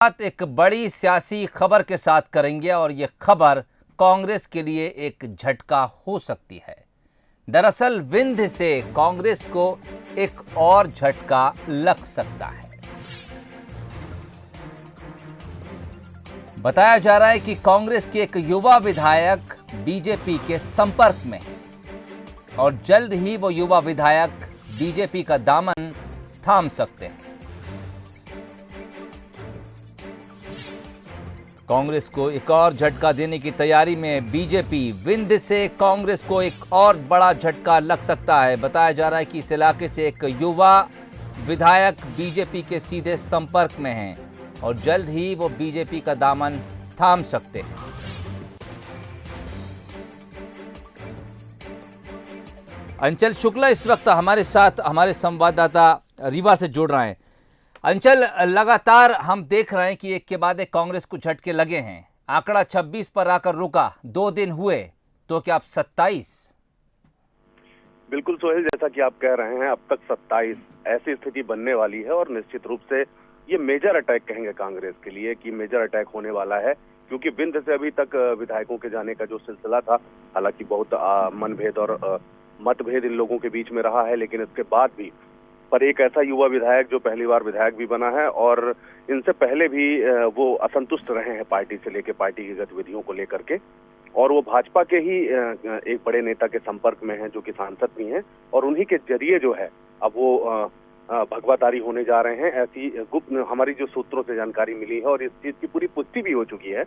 बात एक बड़ी सियासी खबर के साथ करेंगे और ये खबर कांग्रेस के लिए एक झटका हो सकती है। दरअसल विंध्य से कांग्रेस को एक और झटका लग सकता है। बताया जा रहा है कि कांग्रेस के एक युवा विधायक बीजेपी के संपर्क में है और जल्द ही वो युवा विधायक बीजेपी का दामन थाम सकते हैं। कांग्रेस को एक और झटका देने की तैयारी में बीजेपी। विंध्य से कांग्रेस को एक और बड़ा झटका लग सकता है। बताया जा रहा है कि इस इलाके से एक युवा विधायक बीजेपी के सीधे संपर्क में हैं और जल्द ही वो बीजेपी का दामन थाम सकते हैं। अंचल शुक्ला इस वक्त हमारे साथ हमारे संवाददाता रीवा से जुड़ रहे हैं। अंचल, लगातार हम देख रहे हैं कि एक के बाद एक कांग्रेस को झटके लगे हैं। आंकड़ा 26 पर आकर रुका, 2 दिन हुए तो क्या अब 27? बिल्कुल सोहेल, जैसा कि आप कह रहे हैं, अब तक 27 ऐसी स्थिति बनने वाली है और निश्चित रूप से ये मेजर अटैक कहेंगे कांग्रेस के लिए कि मेजर अटैक होने वाला है, क्योंकि विंध्य से अभी तक विधायकों के जाने का जो सिलसिला था, हालांकि बहुत मनभेद और मतभेद इन लोगों के बीच में रहा है, लेकिन इसके बाद भी पर एक ऐसा युवा विधायक जो पहली बार विधायक भी बना है और इनसे पहले भी वो असंतुष्ट रहे हैं पार्टी से लेकर, पार्टी की गतिविधियों को लेकर के, और वो भाजपा के ही एक बड़े नेता के संपर्क में हैं जो कि सांसद भी हैं, और उन्हीं के जरिए जो है अब वो भगवादारी होने जा रहे हैं। ऐसी गुप्त हमारी जो सूत्रों से जानकारी मिली है और इस चीज की पूरी पुष्टि भी हो चुकी है।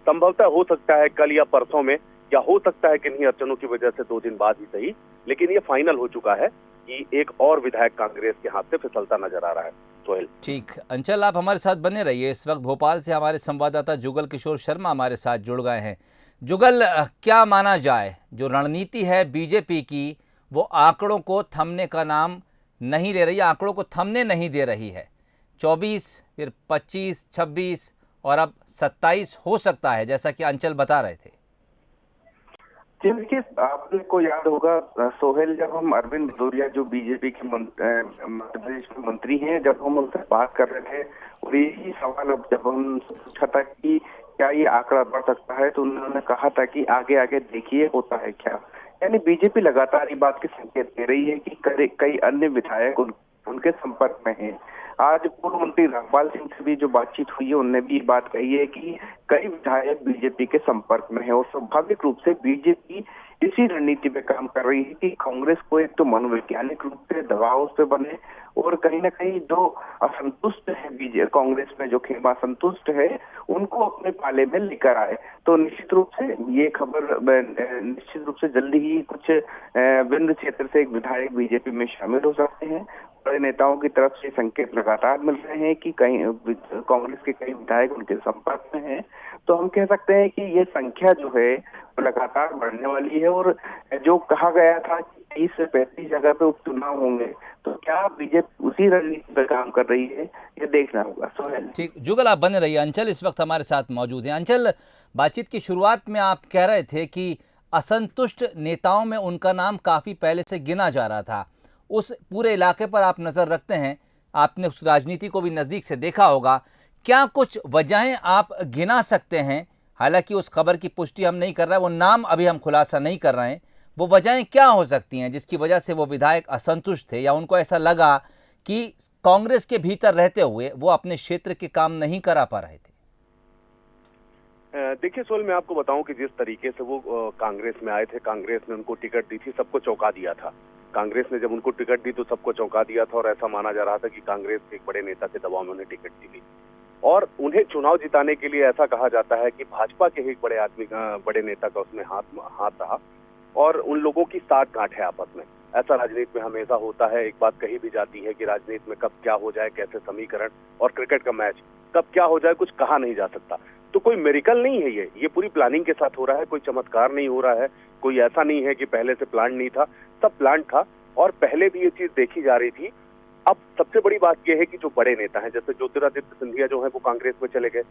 संभवतः हो सकता है कल या परसों में, या हो सकता है किन्हीं अड़चनों की वजह से 2 दिन बाद ही सही, लेकिन ये फाइनल हो चुका है कि एक और विधायक कांग्रेस के हाथ से फिसलता नजर आ रहा है। सोहेल, ठीक। अंचल, आप हमारे साथ बने रहिए। इस वक्त भोपाल से हमारे संवाददाता जुगल किशोर शर्मा हमारे साथ जुड़ गए हैं। जुगल, क्या माना जाए, जो रणनीति है बीजेपी की वो आंकड़ों को थमने का नाम नहीं ले रही, आंकड़ों को थमने नहीं दे रही है। 24, फिर 25, 26 और अब 27 हो सकता है, जैसा कि अंचल बता रहे थे। देखिए, आपको याद होगा सोहेल, जब हम अरविंद भदौरिया जो बीजेपी के मध्य प्रदेश में मंत्री हैं, जब हम उनसे बात कर रहे थे और यही सवाल अब जब हम पूछा था कि क्या ये आंकड़ा बढ़ सकता है, तो उन्होंने कहा था कि आगे आगे देखिए होता है क्या। यानी बीजेपी लगातार ये बात के संकेत दे रही है कि कई अन्य विधायक उनके संपर्क में हैं। आज पूर्व मंत्री रामपाल सिंह से भी जो बातचीत हुई है, उनने भी बात कही है कि कई विधायक बीजेपी के संपर्क में है और स्वाभाविक रूप से बीजेपी इसी रणनीति पे काम कर रही है कि कांग्रेस को एक तो मनोवैज्ञानिक रूप से दबाव उस पे बने और कहीं ना कहीं जो असंतुष्ट है कांग्रेस में, जो खेमा असंतुष्ट है, उनको अपने पाले में लेकर आए। तो निश्चित रूप से ये खबर निश्चित रूप से जल्दी ही कुछ विंध्य क्षेत्र से एक विधायक बीजेपी में शामिल हो सकते हैं। बड़े नेताओं की तरफ से संकेत लगातार मिल रहे हैं कि कहीं कांग्रेस के कई विधायक उनके संपर्क में हैं। तो हम कह सकते हैं कि ये संख्या जो है लगातार बढ़ने वाली है और जो कहा गया था कि 30 से 35 जगह पे उपचुनाव होंगे, तो क्या बीजेपी उसी रणनीति पर काम कर रही है, ये देखना होगा। सोहेल, ठीक। जुगल, आप बने रहिए। अंचल इस वक्त हमारे साथ मौजूद हैं। अंचल, बातचीत की शुरुआत में आप कह रहे थे कि असंतुष्ट नेताओं में उनका नाम काफ़ी पहले से गिना जा रहा था। उस पूरे इलाके पर आप नज़र रखते हैं, आपने उस राजनीति को भी नज़दीक से देखा होगा। क्या कुछ वजहें आप गिना सकते हैं? हालांकि उस खबर की पुष्टि हम नहीं कर रहे हैं, वो नाम अभी हम खुलासा नहीं कर रहे हैं। वो वजहें क्या हो सकती हैं जिसकी वजह से वो विधायक असंतुष्ट थे या उनको ऐसा लगा कि कांग्रेस के भीतर रहते हुए वो अपने क्षेत्र के काम नहीं करा पा रहे थे? देखिए सोहेल, मैं आपको बताऊं कि जिस तरीके से वो कांग्रेस में आए थे, कांग्रेस ने उनको टिकट दी थी, सबको चौंका दिया था। कांग्रेस ने जब उनको टिकट दी तो सबको चौंका दिया था और ऐसा माना जा रहा था कि कांग्रेस के एक बड़े नेता के दबाव में उन्हें टिकट दी गई और उन्हें चुनाव जिताने के लिए ऐसा कहा जाता है कि भाजपा के एक बड़े नेता का उसमें हाथ रहा और उन लोगों की साठ गांठ है आपस में। ऐसा राजनीति में हमेशा होता है। एक बात कही भी जाती है कि राजनीति में कब क्या हो जाए, कैसे समीकरण, और क्रिकेट का मैच कब क्या हो जाए कुछ कहा नहीं जा सकता। तो कोई मिरेकल नहीं है, ये पूरी प्लानिंग के साथ हो रहा है, कोई चमत्कार नहीं हो रहा है, कोई ऐसा नहीं है कि पहले से प्लान नहीं था, सब प्लान था और पहले भी ये चीज देखी जा रही थी। अब सबसे बड़ी बात यह है कि जो बड़े नेता हैं, जैसे ज्योतिरादित्य सिंधिया जो है वो कांग्रेस में चले गए,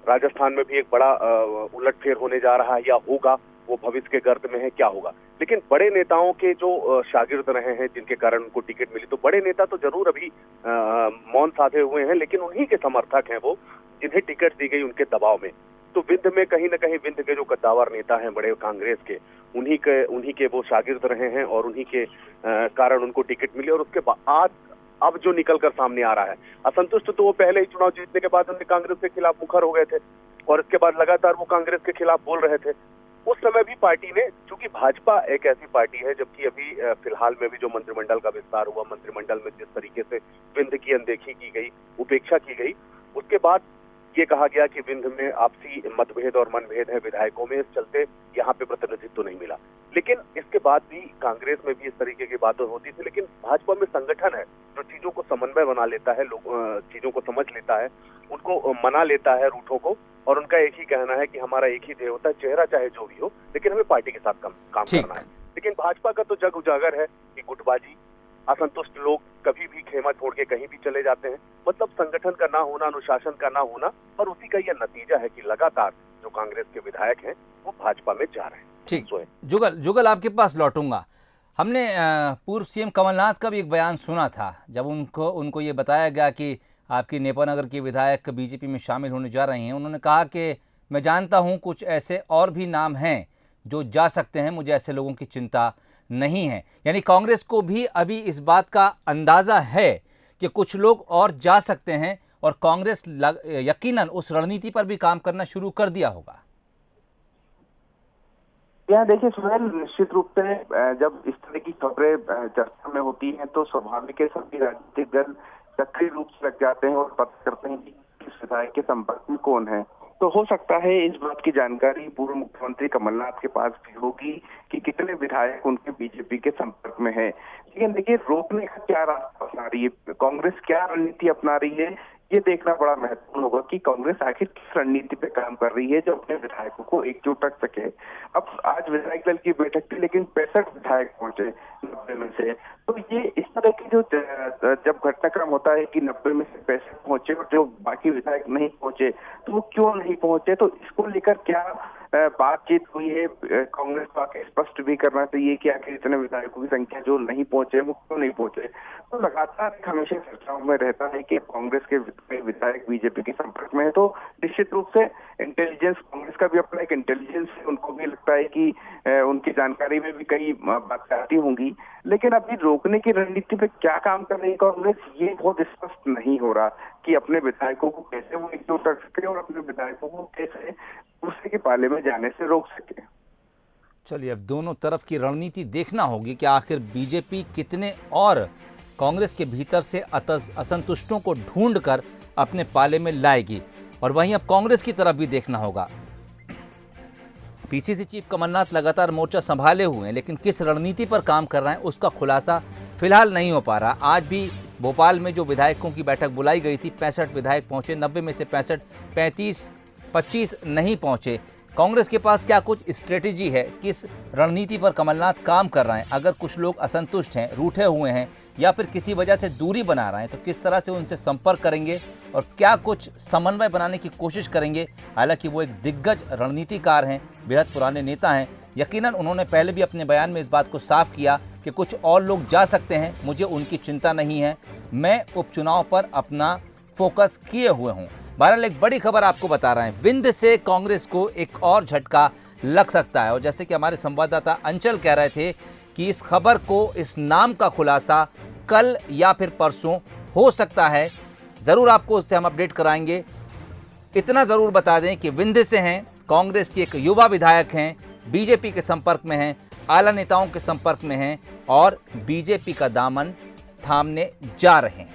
राजस्थान में भी एक बड़ा उलटफेर होने जा रहा है या होगा, वो भविष्य के गर्त में है, क्या होगा। लेकिन बड़े नेताओं के जो शागिर्द रहे हैं जिनके कारण उनको टिकट मिली, तो बड़े नेता तो जरूर अभी मौन साधे हुए हैं, लेकिन उन्हीं के समर्थक हैं वो जिन्हें टिकट दी गई उनके दबाव में। तो विंध्य में कहीं ना कहीं विंध्य के जो कद्दावर नेता हैं बड़े कांग्रेस के, उन्हीं के वो शागिर्द रहे हैं और उन्हीं के कारण उनको टिकट मिली। और उसके बाद अब जो निकल कर सामने आ रहा है, असंतुष्ट तो वो पहले ही चुनाव जीतने के बाद उनके कांग्रेस के खिलाफ मुखर हो गए थे और इसके बाद लगातार वो कांग्रेस के खिलाफ बोल रहे थे। उस समय भी पार्टी ने, चूंकि भाजपा एक ऐसी पार्टी है, जबकि अभी फिलहाल में भी जो मंत्रिमंडल का विस्तार हुआ, मंत्रिमंडल में जिस तरीके से विंध्य की अनदेखी की गई, उपेक्षा की गई, उसके बाद ये कहा गया कि विंध्य में आपसी मतभेद और मनभेद है विधायकों में, इस चलते यहाँ पे प्रतिनिधित्व नहीं मिला। लेकिन इसके बाद भी कांग्रेस में भी इस तरीके की बातें होती थी, लेकिन भाजपा में संगठन है जो चीजों को समन्वय बना लेता है, लोग चीजों को समझ लेता है, उनको मना लेता है रूठों को, और उनका एक ही कहना है कि हमारा एक ही ध्येय होता है, चेहरा चाहे जो भी हो, लेकिन हमें पार्टी के साथ काम करना है। लेकिन भाजपा का तो जग उजागर है कि गुटबाजी, असंतुष्ट लोग कभी भी खेमा छोड़ के कहीं भी चले जाते हैं। मतलब संगठन का ना होना, अनुशासन का ना होना, और उसी का यह नतीजा है कि लगातार जो कांग्रेस के विधायक हैं वो भाजपा में जा रहे हैं। ठीक, जुगल आपके पास लौटूंगा। हमने पूर्व सीएम कमलनाथ का भी एक बयान सुना था, जब उनको ये बताया गया कि आपकी नेपानगर के विधायक बीजेपी में शामिल होने जा रहे हैं। उन्होंने कहा कि मैं जानता हूं कुछ ऐसे और भी नाम हैं जो जा सकते हैं, मुझे ऐसे लोगों की चिंता नहीं है। यानी कांग्रेस को भी अभी इस बात का अंदाज़ा है कि कुछ लोग और जा सकते हैं, और कांग्रेस यकीनन उस रणनीति पर भी काम करना शुरू कर दिया होगा। यहाँ देखिए सुहेल, निश्चित रूप से जब इस तरह की खबरें चर्चा में होती हैं तो स्वाभाविक है सभी राजनीतिक दल सक्रिय रूप से लग जाते हैं और पता करते हैं कि किस विधायक के संपर्क में कौन है। तो हो सकता है इस बात की जानकारी पूर्व मुख्यमंत्री कमलनाथ के पास भी होगी कि कितने विधायक उनके बीजेपी के संपर्क में है। लेकिन देखिए, रोकने का क्या रास्ता अपना रही है कांग्रेस, क्या रणनीति अपना रही है, ये देखना बड़ा महत्वपूर्ण होगा कि कांग्रेस आखिर किस रणनीति पे काम कर रही है जो अपने विधायकों को एकजुट रख सके। अब आज विधायक दल की बैठक थी, लेकिन 65 विधायक पहुंचे 90 में से। तो ये इस तरह की जो जब घटनाक्रम होता है कि 90 में से 65 पहुंचे और जो बाकी विधायक नहीं पहुंचे, तो वो क्यों नहीं पहुंचे, तो इसको लेकर क्या बातचीत हुई है, कांग्रेस को आके स्पष्ट भी करना चाहिए कि आखिर इतने विधायकों की संख्या जो नहीं पहुंचे वो क्यों नहीं पहुंचे। तो लगातार हमेशा चर्चाओं में रहता है कि कांग्रेस के विधायक बीजेपी के संपर्क में है, तो निश्चित रूप से इंटेलिजेंस, कांग्रेस का भी अपना एक इंटेलिजेंस है, उनको भी लगता है कि उनकी जानकारी में भी कई बातें आती होंगी। लेकिन अभी रोकने की रणनीति पे क्या काम कर रही है कांग्रेस, ये बहुत स्पष्ट नहीं हो रहा कि अपने विधायकों को कैसे वो एकजुट रख सके और अपने विधायकों को कैसे दूसरे के पाले में जाने से रोक सके। चलिए, अब दोनों तरफ की रणनीति देखना होगी कि आखिर बीजेपी कितने और कांग्रेस के भीतर से असंतुष्टों को ढूंढकर अपने पाले में लाएगी, और वहीं अब कांग्रेस की तरफ भी देखना होगा। पीसीसी चीफ कमलनाथ लगातार मोर्चा संभाले हुए हैं, लेकिन किस रणनीति पर काम कर रहे हैं उसका खुलासा फिलहाल नहीं हो पा रहा। आज भी भोपाल में जो विधायकों की बैठक बुलाई गई थी, 65 विधायक पहुंचे, 90 में से 65, 25 नहीं पहुंचे। कांग्रेस के पास क्या कुछ स्ट्रेटेजी है, किस रणनीति पर कमलनाथ काम कर रहे हैं? अगर कुछ लोग असंतुष्ट हैं, रूठे हुए हैं, या फिर किसी वजह से दूरी बना रहे हैं, तो किस तरह से उनसे संपर्क करेंगे और क्या कुछ समन्वय बनाने की कोशिश करेंगे? हालांकि वो एक दिग्गज रणनीतिकार हैं, बेहद पुराने नेता हैं। यकीनन उन्होंने पहले भी अपने बयान में इस बात को साफ किया कि कुछ और लोग जा सकते हैं, मुझे उनकी चिंता नहीं है, मैं उपचुनाव पर अपना फोकस किए हुए हूँ। बहरहाल एक बड़ी खबर आपको बता रहे हैं, विंध्य से कांग्रेस को एक और झटका लग सकता है। और जैसे कि हमारे संवाददाता अंचल कह रहे थे कि इस खबर को, इस नाम का खुलासा कल या फिर परसों हो सकता है। ज़रूर आपको उससे हम अपडेट कराएंगे। इतना ज़रूर बता दें कि विंध्य से हैं, कांग्रेस की एक युवा विधायक हैं, बीजेपी के संपर्क में हैं, आला नेताओं के संपर्क में हैं और बीजेपी का दामन थामने जा रहे हैं।